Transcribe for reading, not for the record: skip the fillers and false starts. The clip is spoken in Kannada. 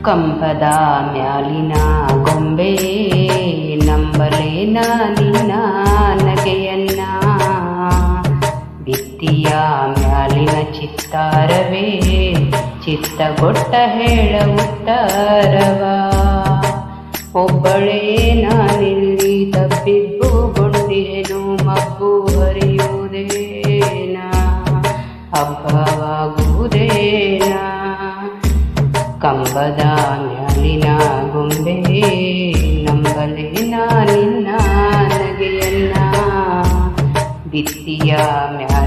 ಕಂಬದ ಮ್ಯಾಲಿನ ಗೊಂಬೆ ನಂಬಲೇನ ನಿನ್ನ ನಗೆಯನ್ನ, ಭಿತ್ತಿಯ ಮ್ಯಾಲಿನ ಚಿತ್ತಾರವೇ ಚಿತ್ತಗೊಟ್ಟ ಹೇಳ ಉತ್ತರವ. ಒಬ್ಬಳೇ ನಾನಿಲ್ಲಿ ತಬ್ಬಿಬ್ಬುಗೊಂಡಿಹೆನು, ಮಬ್ಬು ಹರಿಯುವುದೇನ ಹಬ್ಬವಾಗುವುದೇನ. ಕಂಬದ ಮ್ಯಾಲಿನ ಗೊಂಬೆ ನಂಬಲೇನ ನಿನ್ನ ನಗೆಯನ್ನ, ಭಿತ್ತಿಯ ಮ್ಯಾಲಿನ